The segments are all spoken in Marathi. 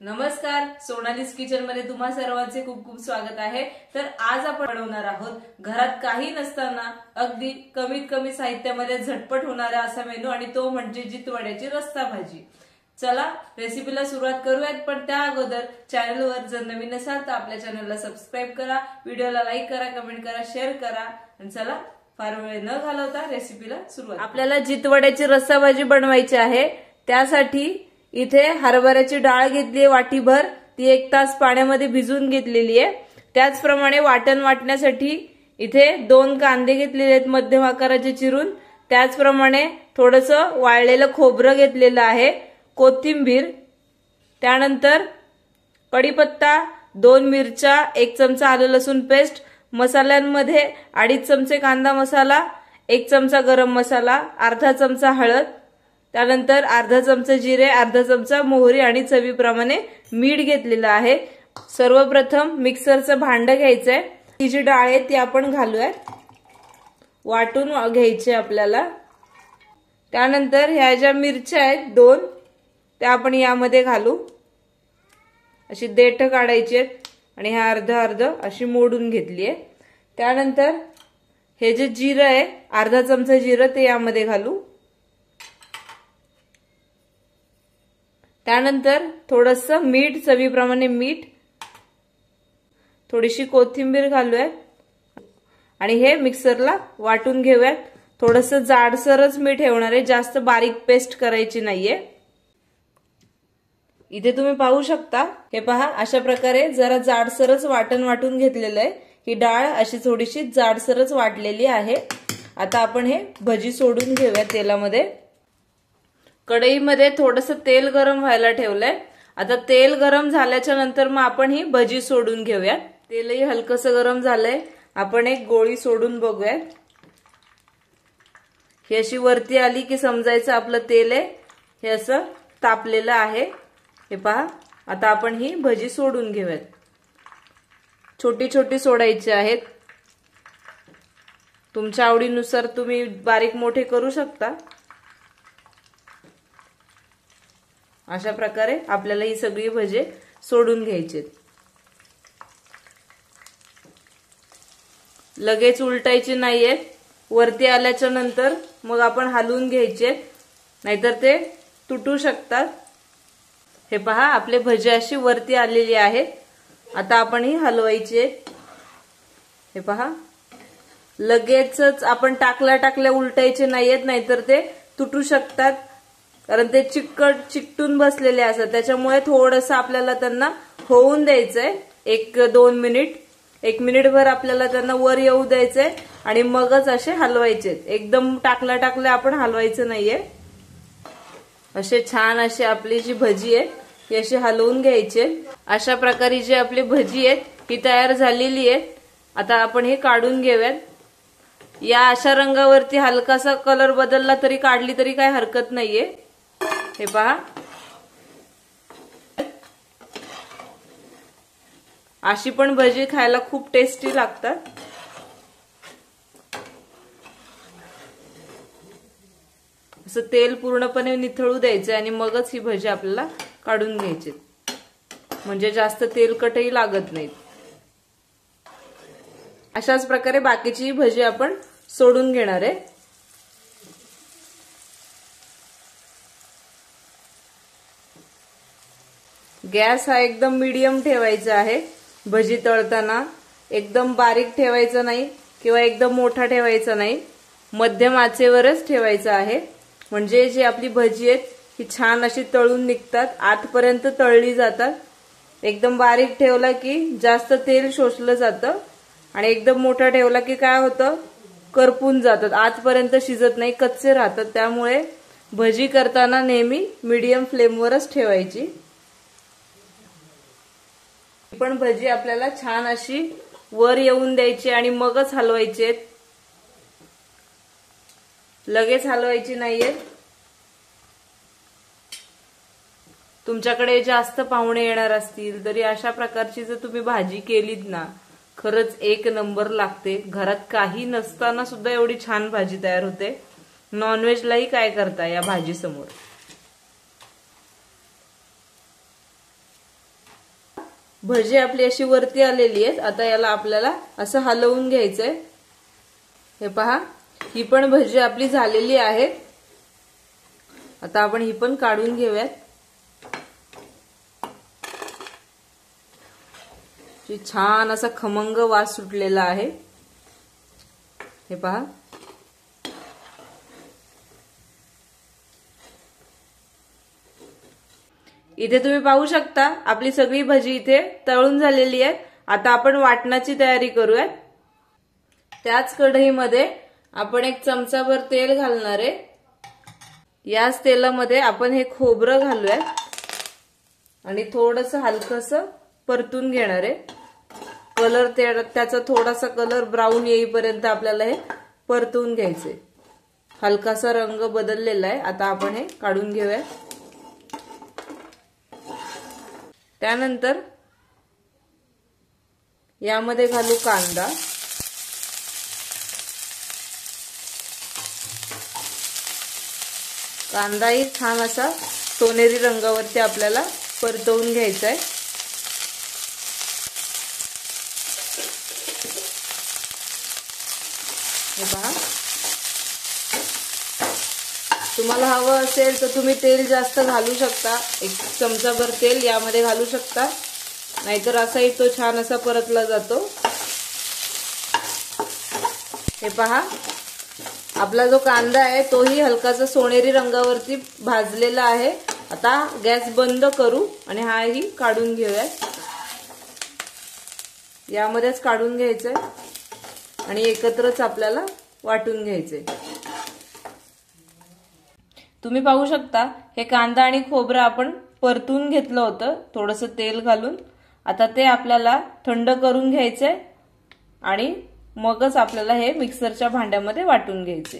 नमस्कार, सोनालीज किचन मध्ये तुम्हा सर्वांचे खूप खूप स्वागत आहे। तर आज आपण बनवणार आहोत घरात काही नसताना अगदी कमीत कमी साहित्यामध्ये झटपट होणारा असा मेनू, आणि तो म्हणजे जितवड्याची रस्सा भाजी। चला रेसिपीला सुरुवात करूयात, पण त्या अगोदर चॅनलवर जर नवीन असाल तर आपल्या चॅनलला सबस्क्राइब करा, व्हिडिओला लाईक करा, कमेंट करा, शेअर करा। आणि चला फार वेळ न घालवता रेसिपीला सुरुवात। आपल्याला जितवड्याची रस्सा भाजी बनवायची आहे। त्यासाठी इथे हरभऱ्याची डाळ घेतली वाटीभर, ती 1 तास पाण्यामध्ये भिजवून घेतलेली आहे। त्याचप्रमाणे वाटण वाटण्यासाठी इथे 2 कांदे घेतलेले आहेत मध्यम आकाराचे चिरून। त्याचप्रमाणे थोडंसं वाळलेलं खोबरं घेतलेलं आहे, कोथिंबीर, त्यानंतर कढीपत्ता, 2 मिरच्या, 1 चमचा आलं लसूण पेस्ट, मसाल्यांमध्ये 2.5 चमचे कांदा मसाला, 1 चमचा गरम मसाला, अर्धा चमचा हळद, त्यानंतर अर्धा चमचा जिरे, अर्धा चमचा मोहरी आणि चवीप्रमाणे मीठ घेतलेलं आहे। सर्वप्रथम मिक्सरचं भांडं घ्यायचंय, ही जी डाळ आहे ती आपण घालूयात, वाटून घ्यायची आपल्याला। त्यानंतर ह्या ज्या मिरच्या आहेत 2 त्या आपण यामध्ये घालू, अशी देठ काढायची आहेत आणि ह्या अर्धा अर्धा अशी मोडून घेतली आहे। त्यानंतर हे जे जिरं आहे अर्धा चमचा जिरं ते यामध्ये घालू। त्यानंतर थोडंसं मीठ, चवीप्रमाणे मीठ, थोडीशी कोथिंबीर घालूयात आणि हे मिक्सरला वाटून घेऊयात। थोडंसं जाडसरच मी ठेवणार आहे, जास्त बारीक पेस्ट करायची नाहीये। इथे तुम्ही पाहू शकता, हे पहा अशा प्रकारे जरा जाडसरच वाटण वाटून घेतलेलं आहे। ही डाळ अशी थोडीशी जाडसरच वाटलेली आहे। आता आपण हे भजी सोडून घेऊया तेलामध्ये। कढईमध्ये थोडंसं तेल गरम व्हायला ठेवलंय। आता तेल गरम झाल्याच्या नंतर मग आपण ही भजी सोडून घेऊया। तेलही हलकसं गरम झालंय, आपण एक गोळी सोडून बघूया। ही अशी वरती आली की समजायचं आपलं तेल आहे हे असं तापलेलं आहे। हे पहा, आता आपण ही भजी सोडून घेऊयात। छोटी छोटी सोडायची आहेत, तुमच्या आवडीनुसार तुम्ही बारीक मोठे करू शकता। अशा प्रकारे आपल्याला ही सगळी भजी सोडून घ्यायची। लगेच उलटायची नाहीये, वरती आल्याच्या नंतर मग आपण हलवून घ्यायचे, नाहीतर ते तुटू शकतात। हे पहा, आपले भजी अशी वरती आलेली आहेत। आता आपण ही हलवायची। हे पहा, लगेचच आपण टाकल्या उलटायचे नाहीयेत, नाहीतर ते तुटू शकतात, कारण ते चिकटून बसलेले असतात। त्याच्यामुळे थोडंसं आपल्याला त्यांना होऊन द्यायचंय 1-2 मिनिट, 1 मिनिटभर आपल्याला त्यांना वर येऊ द्यायचंय आणि मगच असे हलवायचे। एकदम टाकल्या आपण हलवायचं नाहीये। असे छान अशी आपली जी भजी आहे ही अशी हलवून घ्यायची। अशा प्रकारे जी आपली भजी आहे ही तयार झालेली आहे। आता आपण हे काढून घेऊयात। या अशा रंगावरती हलकासा कलर बदलला तरी काढली तरी काही हरकत नाहीये। हे पहा, अशी पण भजी खायला खूप टेस्टी लागतात। असं तेल पूर्णपणे निथळू द्यायचं आणि मगच ही भजी आपल्याला काढून घ्यायची, म्हणजे जास्त तेलकटही लागत नाही। अशाच प्रकारे बाकीची भजी आपण सोडून घेणार आहे। गॅस हा एकदम मीडियम ठेवायचा आहे। भजी तळताना एकदम बारीक ठेवायचा नाही किंवा एकदम मोठा ठेवायचा नाही, मध्यम आचेवरच ठेवायचा आहे, म्हणजे जी आपली भजी आहेत ही छान अशी तळून निघतात, आतपर्यंत तळली जातात। एकदम बारीक ठेवला की जास्त तेल शोषलं जातं आणि एकदम मोठा ठेवला की काय होतं, करपून जातात, आतपर्यंत शिजत नाही, कच्चे राहतात। त्यामुळे भजी करताना नेहमी मीडियम फ्लेमवरच ठेवायची। पण भजी आपल्याला छान अशी वर येऊन द्यायची आणि मगच हलवायची, लगेच हलवायची नाहीये। तुमच्याकडे जास्त पाहुणे येणार असतील तरी अशा प्रकारची जर तुम्ही भाजी केलीत ना, खरंच 1 नंबर लागते। घरात काही नसताना सुद्धा एवढी छान भाजी तयार होते। नॉनव्हेजलाही काय करता या भाजी समोर। भजी आपली अशी वरती आलेली आहेत। आता याला आपल्याला असं हलवून घ्यायचंय। हे पहा, ही पण भजी आपली झालेली आहे। आता आपण ही पण काढून घेऊयात। छान असा खमंग वास सुटलेला आहे। हे पहा, इथे तुम्ही पाहू शकता आपली सगळी भजी इथे तळून झालेली आहे। आता आपण वाटणाची तयारी करूयात। त्याच कढईमध्ये आपण 1 चमचाभर तेल घालणार आहे। याच तेलामध्ये आपण हे खोबरं घालूयात आणि थोडंसं हलकसं परतून घेणार आहे। कलर त्याचा थोडासा कलर ब्राऊन येईपर्यंत आपल्याला हे परतून घ्यायचे। हलकासा रंग बदललेला आहे। आता आपण हे काढून घेऊया। त्यानंतर यामध्ये घालू कांदा। कांदाही छान असा सोनेरी रंगावरती आपल्याला परतवून घ्यायचा आहे। हे पहा, तुम्हाला हवं असेल तर तुम्ही तेल जास्त घालू शकता। 1 चमचाभर तेल यामध्ये घालू शकता, नाहीतर असाही तो छान असा परतला जातो। हे पहा, आपला जो कांदा आहे तोही हलकासा सोनेरी रंगावरती भाजलेला आहे। आता गॅस बंद करू आणि हाही काढून घेऊया। यामध्येच काढून घ्यायचंय आणि एकत्रच आपल्याला वाटून घ्यायचंय। तुम्ही पाहू शकता हे कांदा आणि खोबरं आपण परतून घेतलं होतं थोडंसं तेल घालून। आता ते आपल्याला थंड करून घ्यायचंय आणि मगच आपल्याला हे मिक्सरच्या भांड्यामध्ये वाटून घ्यायचे।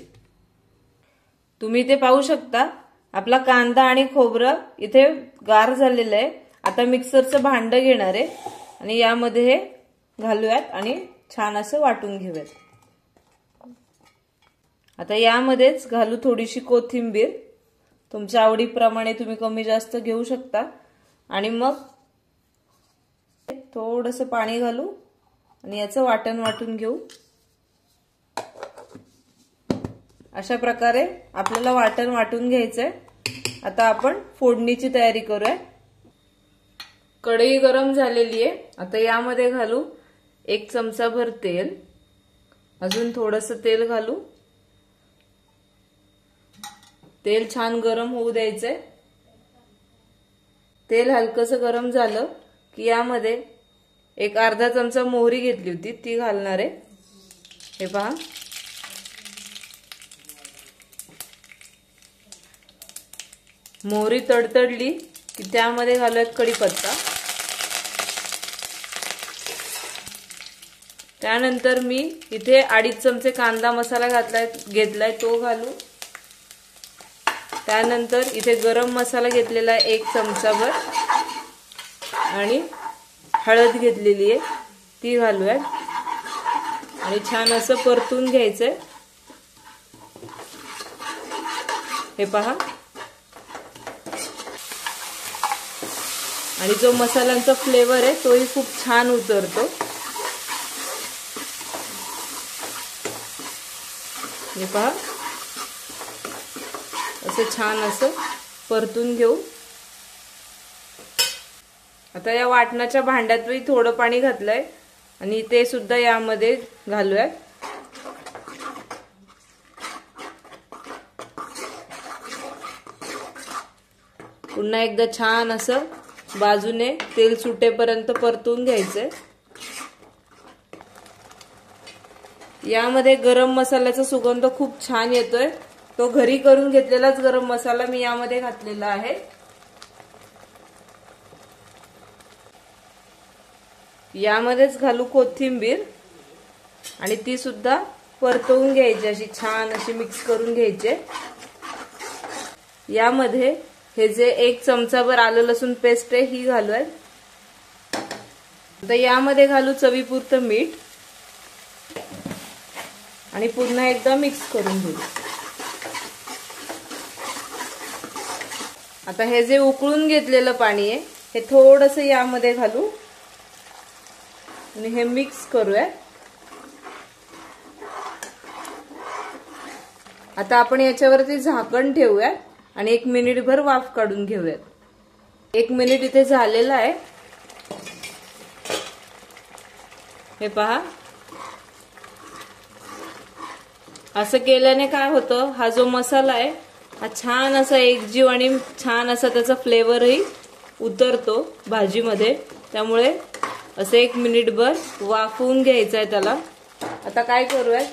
तुम्ही ते पाहू शकता आपला कांदा आणि खोबरं इथे गार झालेलं आहे। आता मिक्सरचं भांडं घेणार आहे आणि यामध्ये हे घालूयात आणि छान असं वाटून घेऊयात। आता यामध्येच घालू थोडीशी कोथिंबीर। तुमच्या आवडीप्रमाणे तुम्ही कमी जास्त घेऊ शकता आणि मग थोडंसं पाणी घालू आणि याचं वाटण वाटून घेऊ। अशा प्रकारे आपल्याला वाटण वाटून घ्यायचंय। आता आपण फोडणीची तयारी करूया। कढई गरम झालेली आहे। आता यामध्ये घालू 1 चमचाभर तेल। अजून थोडंसं तेल घालू। तेल छान गरम होऊ द्यायचंय। तेल हलकसं गरम झालं की यामध्ये 1 अर्धा चमचा मोहरी घेतली होती ती घालणार आहे। हे पहा, मोहरी तडतडली की त्यामध्ये घालूयात कढीपत्ता। त्यानंतर मी इथे 2.5 चमचे कांदा मसाला घेतलाय तो घालू। त्यानंतर इथे गरम मसाला घेतलेला आहे 1 चमचाभर आणि हळद घेतलेली आहे ती घालूयात आणि छान असं परतून घ्यायचंय। हे पहा, आणि जो मसाल्यांचा फ्लेवर आहे तोही खूप छान उतरतो। हे पहा, असं छान असं परतून घेऊ। आता या वाटणाच्या भांड्यातही थोडं पाणी घातलंय आणि ते सुद्धा यामध्ये घालूयात। पुन्हा एकदा छान असं बाजूने तेल सुटेपर्यंत परतून घ्यायचंय। यामध्ये गरम मसाल्याचा सुगंध खूप छान येतोय। तो घरी करून घेतलेलाच गरम मसाला मी यामध्ये घातलेला आहे। यामध्येच घालू कोथिंबीर आणि ती सुद्धा परतवून घ्यायची, अशी छान अशी मिक्स करून घ्यायचे। यामध्ये हे जे 1 चमचाभर आलं लसूण पेस्ट आहे ही घालूयात। आता यामध्ये घालू चवीपुरतं मीठ आणि पुन्हा एकदा मिक्स करून घेऊ। आता हे जे उकळून घेतलेलं पाणी आहे हे थोडंसं यामध्ये घालू आणि हे मिक्स करूया। आता आपण याच्यावरती झाकण ठेवूया आणि 1 मिनिटभर वाफ काढून घेऊयात। 1 मिनिट इथे झालेलं आहे, हे पहा। असं केल्याने काय होतं, हा जो मसाला आहे हा छान असा एकजीव आणि छान असा त्याचा फ्लेवरही उतरतो भाजीमध्ये। त्यामुळे असं 1 मिनिटभर वाफवून घ्यायचं आहे त्याला। आता काय करूयात,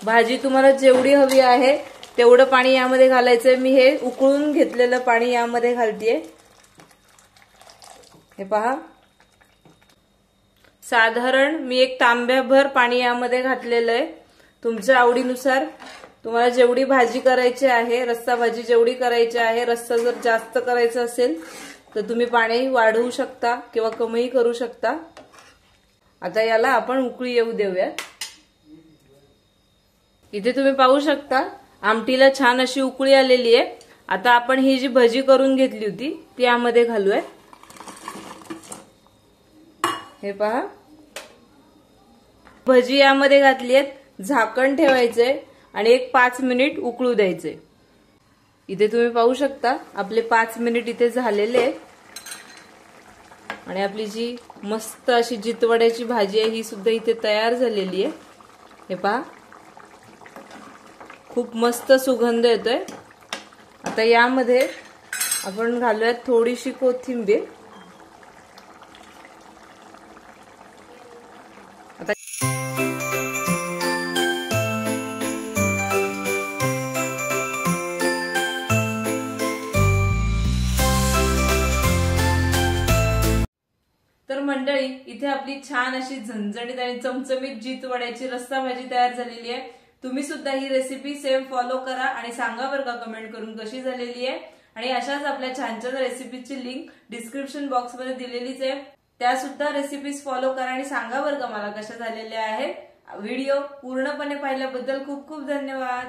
भाजी तुम्हाला जेवढी हवी आहे तेवढं पाणी यामध्ये घालायचंय। मी हे उकळून घेतलेलं पाणी यामध्ये घालतेय, हे पहा। साधारण मी 1 तांब्याभर पाणी यामध्ये घातलेलं आहे। तुमच्या आवडीनुसार तुम्हाला जेवढी भाजी करायची आहे, रस्सा भाजी जेवढी करायची आहे, रस्सा जर जास्त करायचा असेल तर तुम्ही पाणी वाढवू शकता किंवा कमीही करू शकता। आता याला आपण उकळी येऊ देऊयात। इथे तुम्ही पाहू शकता आमटीला छान अशी उकळी आलेली आहे। आता आपण ही जी भजी करून घेतली होती ती यामध्ये घालूया, हे पहा। भजी यामध्ये घातली आहेत, झाकण ठेवायचंय आणि 5 मिनिट उकळू द्यायचे। इथे तुम्ही पाहू शकता आपले 5 मिनिट इथे झालेले आहेत आणि आपली जी मस्त अशी जितवड्याची भाजी आहे ही सुद्धा इथे तयार झालेली आहे, हे पहा। खूप मस्त सुगंध येतोय। आता यामध्ये आपण घालूयात थोडीशी कोथिंबीर। आता तर मंडळी, इथे आपली छान अशी झणझणीत आणि चमचमीत जितवड्याची रस्सा भाजी तयार झालेली आहे। तुम्ही सुद्धा ही रेसिपी सेम फॉलो करा आणि सांगा बरं का कमेंट करून कशी झालेली आहे। आणि अशाच आपल्या छान छान रेसिपीची लिंक डिस्क्रिप्शन बॉक्स मध्ये दिलेलीच आहे, त्या सुद्धा रेसिपीज फॉलो करा आणि सांगा बरं का मला कशा झालेल्या आहेत। व्हिडिओ पूर्णपणे पाहिल्याबद्दल खूप खूप धन्यवाद।